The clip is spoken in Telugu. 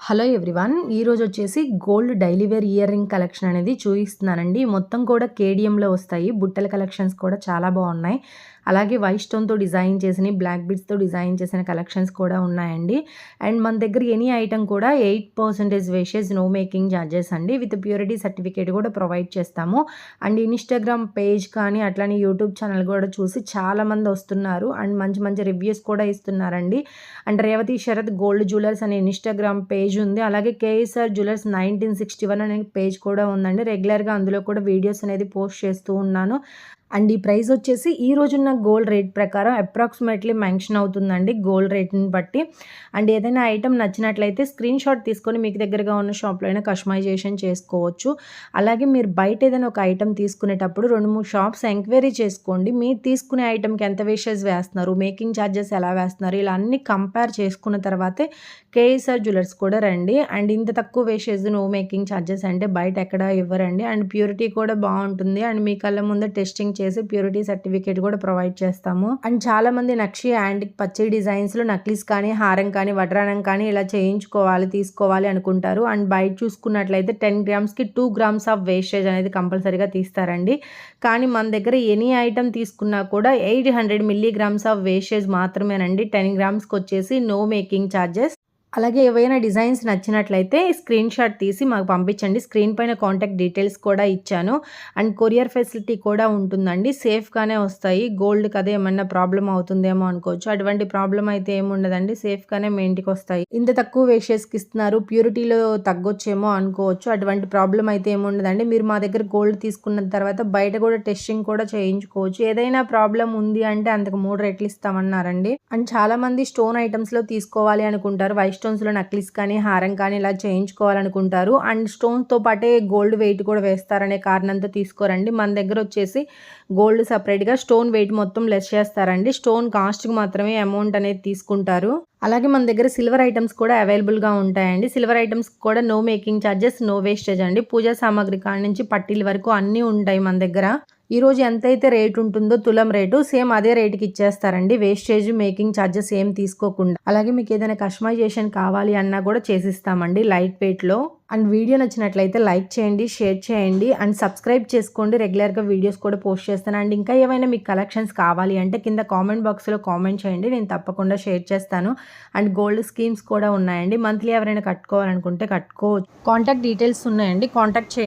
Hello everyone. ఈరోజు వచ్చేసి gold daily wear earring collection అనేది చూపిస్తున్నానండి. మొత్తం కూడా కేడియంలో వస్తాయి. బుట్టల కలెక్షన్స్ కూడా చాలా బాగున్నాయి. అలాగే వైట్ స్టోన్తో డిజైన్ చేసిన బ్లాక్ బిడ్స్తో డిజైన్ చేసిన కలెక్షన్స్ కూడా ఉన్నాయండి. అండ్ మన దగ్గర ఎనీ ఐటమ్ కూడా 8% వేస్టేజ్, నో మేకింగ్ ఛార్జెస్ అండి. విత్ ప్యూరిటీ సర్టిఫికేట్ కూడా ప్రొవైడ్ చేస్తాము. అండ్ ఇన్స్టాగ్రామ్ పేజ్ కానీ అట్లానే యూట్యూబ్ ఛానల్ కూడా చూసి చాలామంది వస్తున్నారు. అండ్ మంచి మంచి రివ్యూస్ కూడా ఇస్తున్నారండి. And Revathi Sharath gold jewellers అనే ఇన్స్టాగ్రామ్ పేజ్ ఉంది. అలాగే కేఎస్ఆర్ జ్యువెలర్స్ 1961 అనే పేజ్ కూడా ఉందండి. రెగ్యులర్గా అందులో కూడా వీడియోస్ అనేది పోస్ట్ చేస్తూ ఉన్నాను. అండ్ ఈ ప్రైస్ వచ్చేసి ఈ రోజున్న గోల్డ్ రేట్ ప్రకారం అప్రాక్సిమేట్లీ మెన్షన్ అవుతుందండి, గోల్డ్ రేట్ని బట్టి. అండ్ ఏదైనా ఐటమ్ నచ్చినట్లయితే స్క్రీన్ షాట్ తీసుకొని మీకు దగ్గరగా ఉన్న షాప్లో అయినా కస్టమైజేషన్ చేసుకోవచ్చు. అలాగే మీరు బయట ఏదైనా ఒక ఐటమ్ తీసుకునేటప్పుడు 2-3 షాప్స్ ఎంక్వైరీ చేసుకోండి. మీరు తీసుకునే ఐటమ్కి ఎంత వేస్టేజ్ వేస్తున్నారు, మేకింగ్ ఛార్జెస్ ఎలా వేస్తున్నారు, ఇలా అన్ని కంపేర్ చేసుకున్న తర్వాతే కేఎస్ఆర్ జ్యువెలర్స్ కూడా రండి. అండ్ ఇంత తక్కువ వేస్టేజ్, నో మేకింగ్ ఛార్జెస్ అంటే బయట ఎక్కడ ఇవ్వరండి. అండ్ ప్యూరిటీ కూడా బాగుంటుంది. అండ్ మీ కళ్ళ ముందు టెస్టింగ్ చేసి ప్యూరిటీ సర్టిఫికేట్ కూడా ప్రొవైడ్ చేస్తాము. అండ్ చాలా మంది నక్షి యాంటిక్ పచ్చి డిజైన్స్ లో నక్లీస్ కానీ, హారం కానీ, వడ్రానం కానీ ఇలా చేయించుకోవాలి, తీసుకోవాలి అనుకుంటారు. అండ్ బయట చూసుకున్నట్లయితే 10 grams కి 2 grams ఆఫ్ వేస్టేజ్ అనేది కంపల్సరీగా తీస్తారండి. కానీ మన దగ్గర ఎనీ ఐటమ్ తీసుకున్నా కూడా 800 milligrams ఆఫ్ వేస్టేజ్ మాత్రమేనండి. 10 grams వచ్చేసి నో మేకింగ్ ఛార్జెస్. అలాగే ఏవైనా డిజైన్స్ నచ్చినట్లయితే స్క్రీన్ షాట్ తీసి మాకు పంపించండి. స్క్రీన్ పైన కాంటాక్ట్ డీటెయిల్స్ కూడా ఇచ్చాను. అండ్ కొరియర్ ఫెసిలిటీ కూడా ఉంటుందండి. సేఫ్గానే వస్తాయి. గోల్డ్ కదా ఏమన్నా ప్రాబ్లం అవుతుందేమో అనుకోవచ్చు. అటువంటి ప్రాబ్లం అయితే ఏముండదండి, సేఫ్గానే మీ ఇంటికి వస్తాయి. ఇంత తక్కువ వేషెస్కి ఇస్తున్నారు, ప్యూరిటీలో తగ్గొచ్చేమో అనుకోవచ్చు. అటువంటి ప్రాబ్లం అయితే ఏముండదండి. మీరు మా దగ్గర గోల్డ్ తీసుకున్న తర్వాత బయట కూడా టెస్టింగ్ కూడా చేయించుకోవచ్చు. ఏదైనా ప్రాబ్లం ఉంది అంటే అంతకు 3 రెట్లు ఇస్తామన్నారండి. అండ్ చాలా మంది స్టోన్ ఐటమ్స్లో తీసుకోవాలి అనుకుంటారు. వైట్ స్టోన్స్లో నక్లీస్ కానీ, హారం కానీ ఇలా చేయించుకోవాలనుకుంటారు. అండ్ స్టోన్స్తో పాటే గోల్డ్ వెయిట్ కూడా వేస్తారనే కారణంతో తీసుకోరండి. మన దగ్గర వచ్చేసి గోల్డ్ సపరేట్గా, స్టోన్ వెయిట్ మొత్తం లెస్ చేస్తారండి. స్టోన్ కాస్ట్కి మాత్రమే అమౌంట్ అనేది తీసుకుంటారు. అలాగే మన దగ్గర సిల్వర్ ఐటమ్స్ కూడా అవైలబుల్గా ఉంటాయండి. సిల్వర్ ఐటమ్స్ కూడా no making charges, no wastage అండి. పూజా సామాగ్రి కాడ నుంచి పట్టీల వరకు అన్నీ ఉంటాయి మన దగ్గర. ఈరోజు ఎంతైతే రేట్ ఉంటుందో తులం రేటు సేమ్ అదే రేటుకి ఇచ్చేస్తారండి. వేస్టేజ్, మేకింగ్ ఛార్జెస్ ఏం తీసుకోకుండా. అలాగే మీకు ఏదైనా కస్టమైజేషన్ కావాలి అన్నా కూడా చేసిస్తామండి లైట్ వెయిట్లో. అండ్ వీడియో నచ్చినట్లయితే లైక్ చేయండి, షేర్ చేయండి అండ్ సబ్స్క్రైబ్ చేసుకోండి. రెగ్యులర్గా వీడియోస్ కూడా పోస్ట్ చేస్తాను. అండ్ ఇంకా ఏమైనా మీకు కలెక్షన్స్ కావాలి అంటే కింద కామెంట్ బాక్స్లో కామెంట్ చేయండి, నేను తప్పకుండా షేర్ చేస్తాను. అండ్ గోల్డ్ స్కీమ్స్ కూడా ఉన్నాయండి. మంత్లీ ఎవరైనా కట్టుకోవాలనుకుంటే కట్టుకోవచ్చు. కాంటాక్ట్ డీటెయిల్స్ ఉన్నాయండి, కాంటాక్ట్ చేయండి.